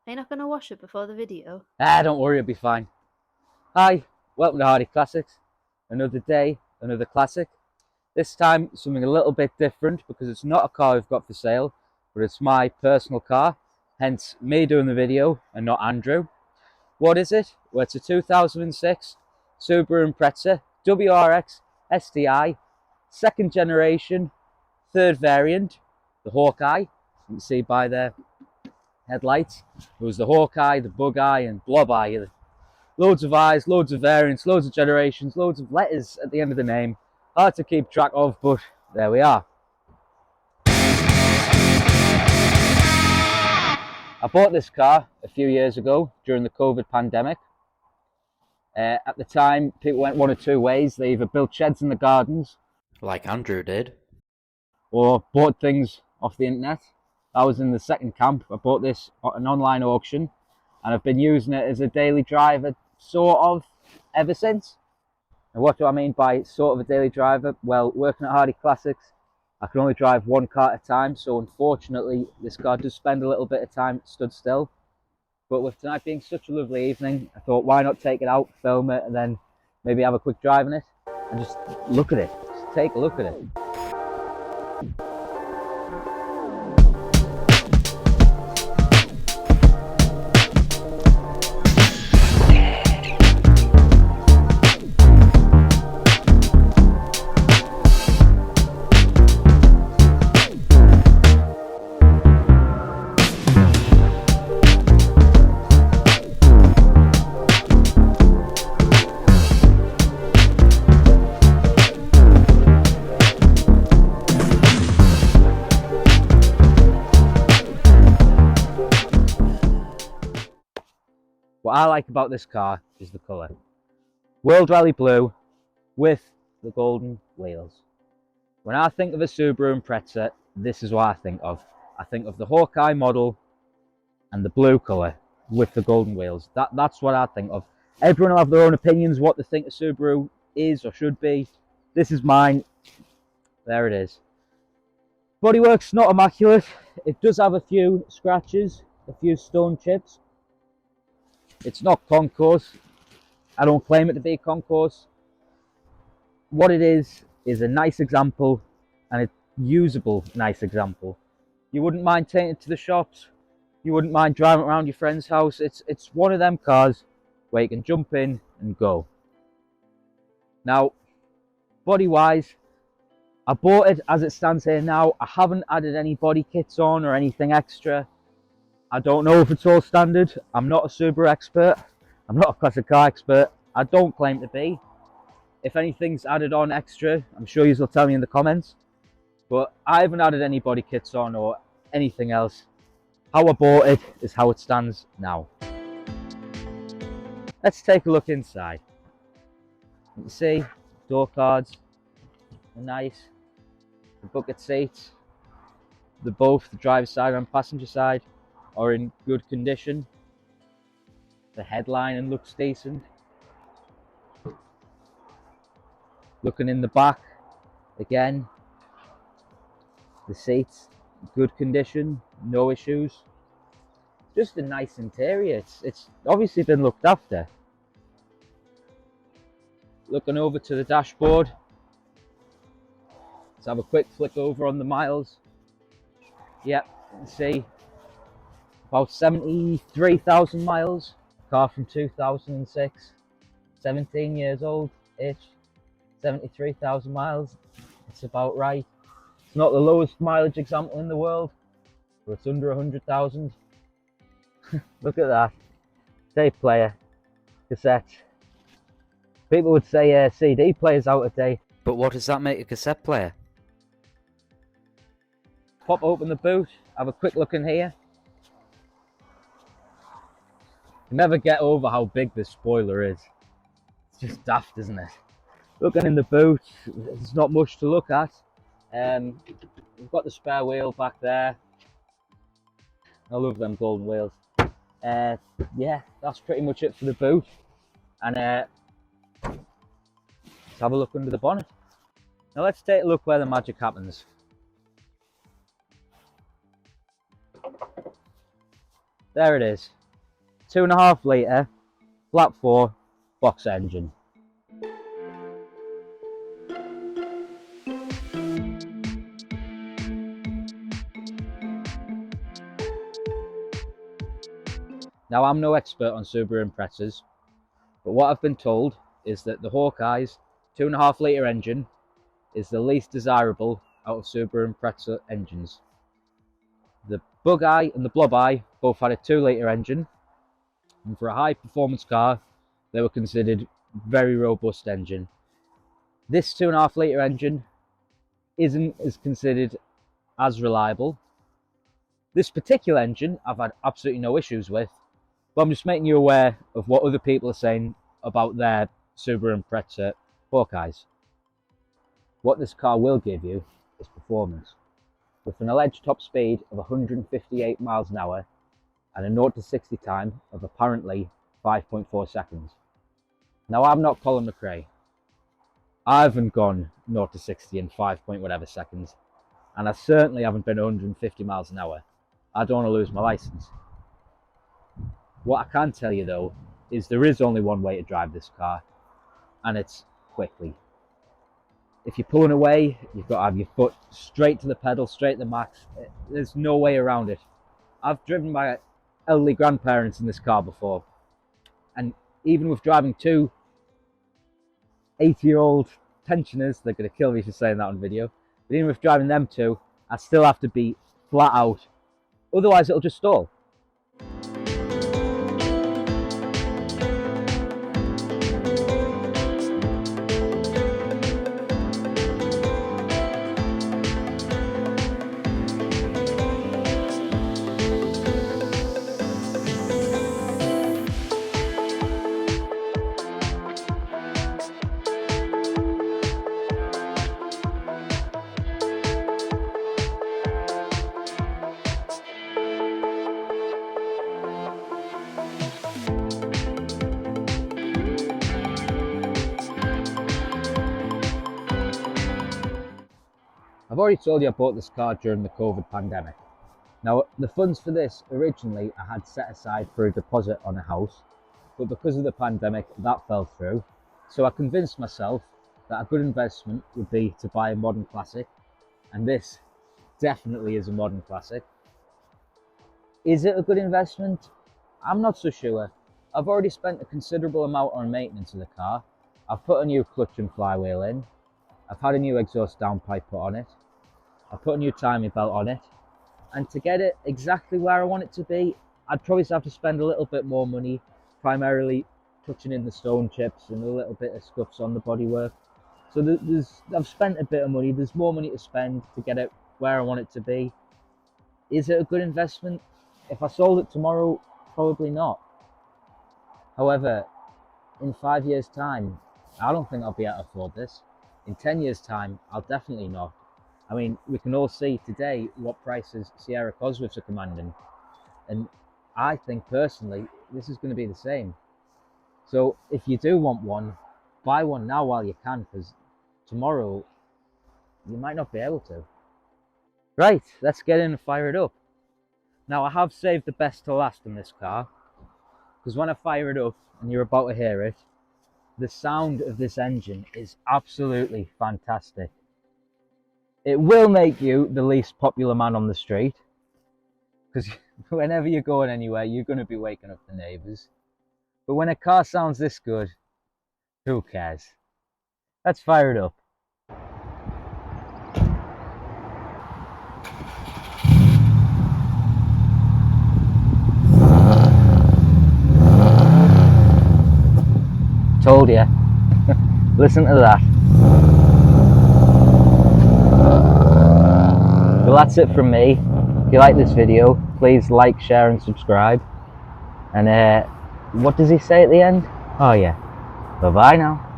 Are you not going to wash it before the video? Don't worry, it'll be fine. Hi, welcome to Hardy Classics. Another day, another classic. This time, something a little bit different because it's not a car we've got for sale, but it's my personal car, hence me doing the video and not Andrew. What is it? Well, it's a 2006 Subaru Impreza WRX STI, second generation, third variant, the Hawkeye. You can see by the headlights. There was the Hawkeye, the Bug Eye and Blob Eye. Loads of eyes, loads of variants, loads of generations, loads of letters at the end of the name. Hard to keep track of, but there we are. I bought this car a few years ago during the COVID pandemic. At the time, people went one of two ways. They either built sheds in the gardens, like Andrew did, or bought things off the internet. I was in the second camp. I bought this at an online auction, and I've been using it as a daily driver, sort of, ever since. And what do I mean by sort of a daily driver? Well, working at Hardy Classics, I can only drive one car at a time, so unfortunately this car does spend a little bit of time stood still. But with tonight being such a lovely evening, I thought why not take it out, film it, and then maybe have a quick drive in it and just look at it. Just take a look at it. What I like about this car is the colour. World Rally Blue with the golden wheels. When I think of a Subaru Impreza, this is what I think of. I think of the Hawkeye model and the blue colour with the golden wheels. That's what I think of. Everyone will have their own opinions, what they think a Subaru is or should be. This is mine. There it is. Bodywork's not immaculate. It does have a few scratches, a few stone chips. It's not concours. I don't claim it to be a concours. What it is a nice example, and a usable nice example. You wouldn't mind taking it to the shops. You wouldn't mind driving around your friend's house. It's one of them cars where you can jump in and go. Now, body-wise, I bought it as it stands here now. I haven't added any body kits on or anything extra. I don't know if it's all standard. I'm not a Subaru expert. I'm not a classic car expert. I don't claim to be. If anything's added on extra, I'm sure you'll tell me in the comments. But I haven't added any body kits on or anything else. How I bought it is how it stands now. Let's take a look inside. You can see door cards are nice. The bucket seats, both the driver's side and passenger side, are in good condition. The headlining looks decent. Looking in the back, again, the seats, good condition, no issues. Just a nice interior. It's obviously been looked after. Looking over to the dashboard, let's have a quick flick over on the miles. Yep, you can see about 73,000 miles. Car from 2006, 17 years old-ish, 73,000 miles. It's about right. It's not the lowest mileage example in the world, but it's under 100,000. Look at that. Tape player, cassette. People would say CD player's out of date. but what does that make a cassette player? Pop open the boot, have a quick look in here. You never get over how big this spoiler is. It's just daft, isn't it? Looking in the boot, there's not much to look at. We've got the spare wheel back there. I love them golden wheels. Yeah, that's pretty much it for the boot. And let's have a look under the bonnet. Now let's take a look where the magic happens. There it is. 2.5 litre, flat 4 box engine. Now, I'm no expert on Subaru Imprezas, but what I've been told is that the Hawkeye's 2.5 litre engine is the least desirable out of Subaru Impreza engines. The Bug Eye and the Blob Eye both had a 2 litre engine, and for a high performance car, they were considered very robust engine. This 2.5 litre engine isn't as considered as reliable. This particular engine I've had absolutely no issues with, but I'm just making you aware of what other people are saying about their Subaru Impreza Hawkeyes. What this car will give you is performance. With an alleged top speed of 158 miles an hour and a 0 to 60 time of apparently 5.4 seconds. Now, I'm not Colin McRae. I haven't gone 0 to 60 in 5 point whatever seconds, and I certainly haven't been 150 miles an hour. I don't want to lose my license. What I can tell you though is there is only one way to drive this car, and it's quickly. If you're pulling away, you've got to have your foot straight to the pedal, straight to the max. There's no way around it. I've driven my elderly grandparents in this car before, and even with driving two 80-year-old pensioners, they're going to kill me for saying that on video, but even with driving them two, I still have to be flat out. Otherwise, it'll just stall. I've already told you I bought this car during the COVID pandemic. Now, the funds for this originally I had set aside for a deposit on a house, but because of the pandemic that fell through. So I convinced myself that a good investment would be to buy a modern classic, and this definitely is a modern classic. Is it a good investment? I'm not so sure. I've already spent a considerable amount on maintenance of the car. I've put a new clutch and flywheel in. I've had a new exhaust downpipe put on it. I've put a new timing belt on it. And to get it exactly where I want it to be, I'd probably have to spend a little bit more money, primarily touching in the stone chips and a little bit of scuffs on the bodywork. So I've spent a bit of money. There's more money to spend to get it where I want it to be. Is it a good investment? If I sold it tomorrow, probably not. However, in 5 years' time, I don't think I'll be able to afford this. In 10 years' time, I'll definitely not. I mean, we can all see today what prices Sierra Cosworths are commanding. And I think personally, this is going to be the same. So if you do want one, buy one now while you can, because tomorrow you might not be able to. Right, let's get in and fire it up. Now, I have saved the best to last in this car, because when I fire it up and you're about to hear it, the sound of this engine is absolutely fantastic. It will make you the least popular man on the street, because whenever you're going anywhere, you're going to be waking up the neighbours. But when a car sounds this good, who cares? Let's fire it up. Told you. Listen to that. Well, that's it from me. If you like this video, please like, share and subscribe. And what does he say at the end? Oh yeah. Bye bye now.